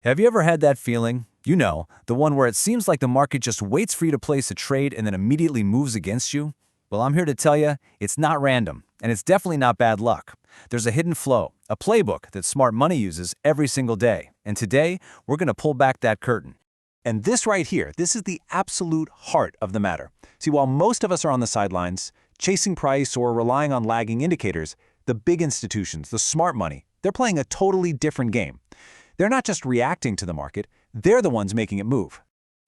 Have you ever had that feeling? You know, the one where it seems like the market just waits for you to place a trade and then immediately moves against you? Well, I'm here to tell you, it's not random, and it's definitely not bad luck. There's a hidden flow, a playbook that smart money uses every single day. And today, we're going to pull back that curtain. And this right here, this is the absolute heart of the matter. See, while most of us are on the sidelines, chasing price or relying on lagging indicators, the big institutions, the smart money, they're playing a totally different game. They're not just reacting to the market, they're the ones making it move.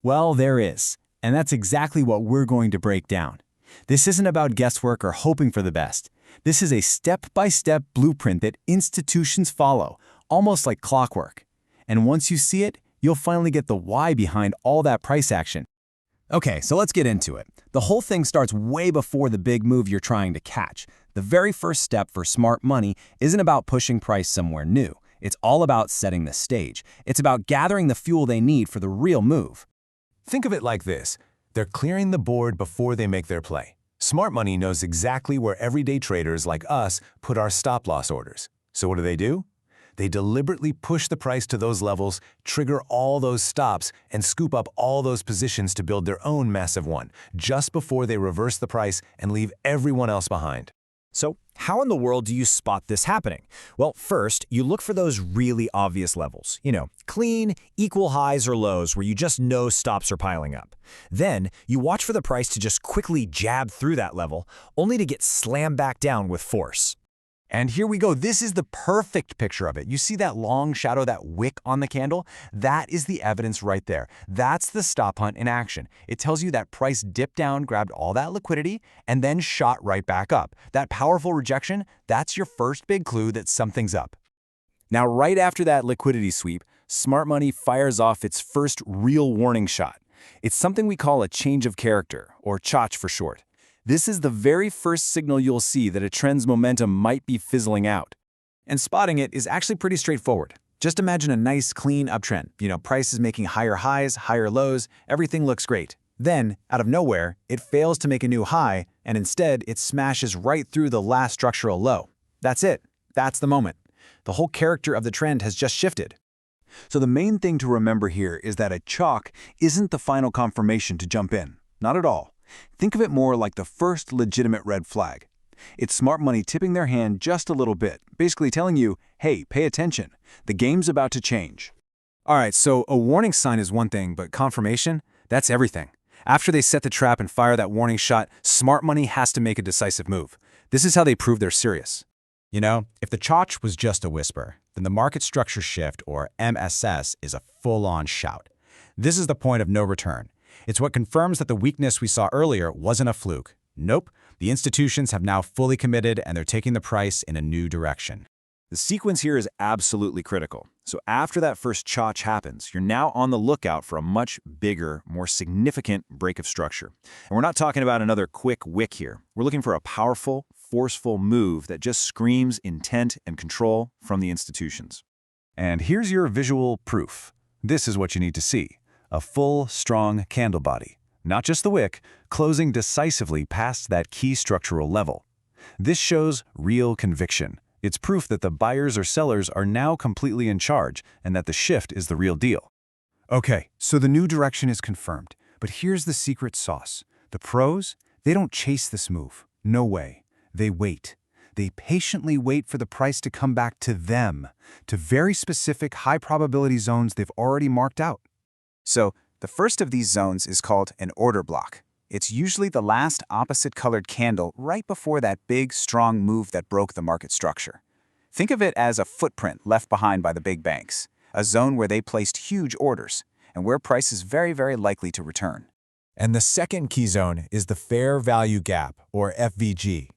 Well, there is, and that's exactly what we're going to break down. This isn't about guesswork or hoping for the best. This is a step-by-step blueprint that institutions follow, almost like clockwork. And once you see it, you'll finally get the why behind all that price action. Okay, so let's get into it. The whole thing starts way before the big move you're trying to catch. The very first step for smart money isn't about pushing price somewhere new. It's all about setting the stage. It's about gathering the fuel they need for the real move. Think of it like this. They're clearing the board before they make their play. Smart money knows exactly where everyday traders like us put our stop-loss orders. So what do? They deliberately push the price to those levels, trigger all those stops, and scoop up all those positions to build their own massive one, just before they reverse the price and leave everyone else behind. So how in the world do you spot this happening? Well, first, you look for those really obvious levels. Clean, equal highs or lows where you just know stops are piling up. Then, you watch for the price to just quickly jab through that level, only to get slammed back down with force. And here we go. This is the perfect picture of it. You see that long shadow, that wick on the candle? That is the evidence right there. That's the stop hunt in action. It tells you that price dipped down, grabbed all that liquidity, and then shot right back up. That powerful rejection, that's your first big clue that something's up. Now, right after that liquidity sweep, smart money fires off its first real warning shot. It's something we call a change of character, or CHOCH for short. This is the very first signal you'll see that a trend's momentum might be fizzling out. And spotting it is actually pretty straightforward. Just imagine a nice, clean uptrend. Price is making higher highs, higher lows, everything looks great. Then, out of nowhere, it fails to make a new high, and instead it smashes right through the last structural low. That's it. That's the moment. The whole character of the trend has just shifted. So the main thing to remember here is that a CHOCH isn't the final confirmation to jump in. Not at all. Think of it more like the first legitimate red flag. It's smart money tipping their hand just a little bit, basically telling you, hey, pay attention. The game's about to change. All right, so a warning sign is one thing, but confirmation, that's everything. After they set the trap and fire that warning shot, smart money has to make a decisive move. This is how they prove they're serious. If the CHOCH was just a whisper, then the market structure shift, or MSS, is a full-on shout. This is the point of no return. It's what confirms that the weakness we saw earlier wasn't a fluke. Nope, the institutions have now fully committed and they're taking the price in a new direction. The sequence here is absolutely critical. So after that first CHOCH happens, you're now on the lookout for a much bigger, more significant break of structure. And we're not talking about another quick wick here. We're looking for a powerful, forceful move that just screams intent and control from the institutions. And here's your visual proof. This is what you need to see. A full, strong candle body, not just the wick, closing decisively past that key structural level. This shows real conviction. It's proof that the buyers or sellers are now completely in charge and that the shift is the real deal. Okay, so the new direction is confirmed, but here's the secret sauce. The pros, they don't chase this move. No way. They wait. They patiently wait for the price to come back to them, to very specific high-probability zones they've already marked out. So, the first of these zones is called an order block. It's usually the last opposite-colored candle right before that big, strong move that broke the market structure. Think of it as a footprint left behind by the big banks, a zone where they placed huge orders, and where price is very, very likely to return. And the second key zone is the fair value gap, or FVG.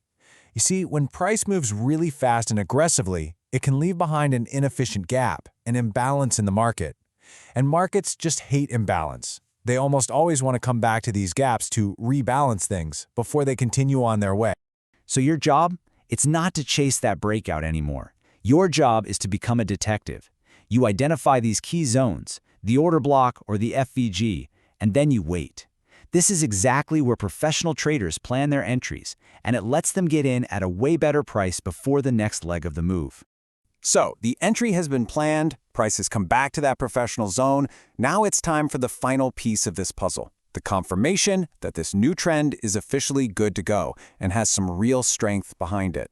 You see, when price moves really fast and aggressively, it can leave behind an inefficient gap, an imbalance in the market. And markets just hate imbalance. They almost always want to come back to these gaps to rebalance things before they continue on their way. So your job? It's not to chase that breakout anymore. Your job is to become a detective. You identify these key zones, the order block or the FVG, and then you wait. This is exactly where professional traders plan their entries, and it lets them get in at a way better price before the next leg of the move. So, the entry has been planned, prices come back to that professional zone. Now it's time for the final piece of this puzzle, the confirmation that this new trend is officially good to go and has some real strength behind it.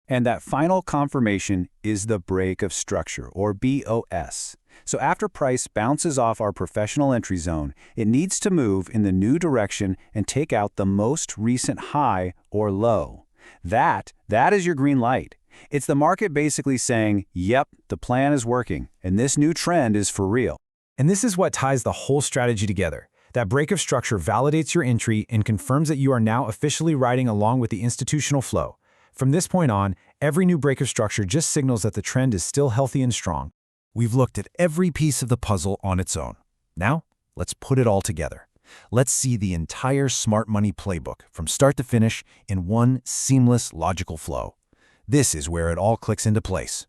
And that final confirmation is the break of structure, or BOS. So after price bounces off our professional entry zone, it needs to move in the new direction and take out the most recent high or low. That is your green light. It's the market basically saying, yep, the plan is working, and this new trend is for real. And this is what ties the whole strategy together. That break of structure validates your entry and confirms that you are now officially riding along with the institutional flow. From this point on, every new break of structure just signals that the trend is still healthy and strong. We've looked at every piece of the puzzle on its own. Now, let's put it all together. Let's see the entire smart money playbook from start to finish in one seamless, logical flow. This is where it all clicks into place.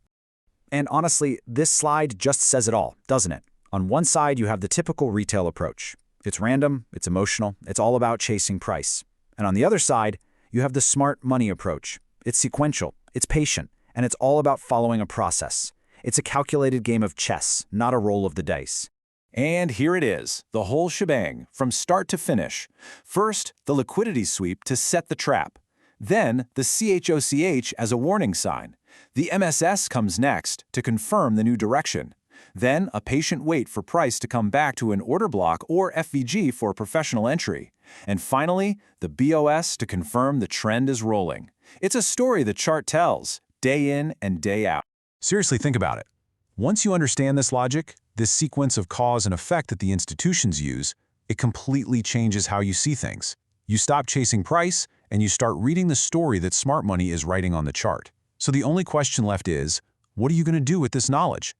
And honestly, this slide just says it all, doesn't it? On one side, you have the typical retail approach. It's random, it's emotional, it's all about chasing price. And on the other side, you have the smart money approach. It's sequential, it's patient, and it's all about following a process. It's a calculated game of chess, not a roll of the dice. And here it is, the whole shebang, from start to finish. First, the liquidity sweep to set the trap. Then, the CHOCH as a warning sign. The MSS comes next to confirm the new direction. Then, a patient wait for price to come back to an order block or FVG for a professional entry. And finally, the BOS to confirm the trend is rolling. It's a story the chart tells, day in and day out. Seriously, think about it. Once you understand this logic, this sequence of cause and effect that the institutions use, it completely changes how you see things. You stop chasing price, and you start reading the story that smart money is writing on the chart. So the only question left is, what are you going to do with this knowledge?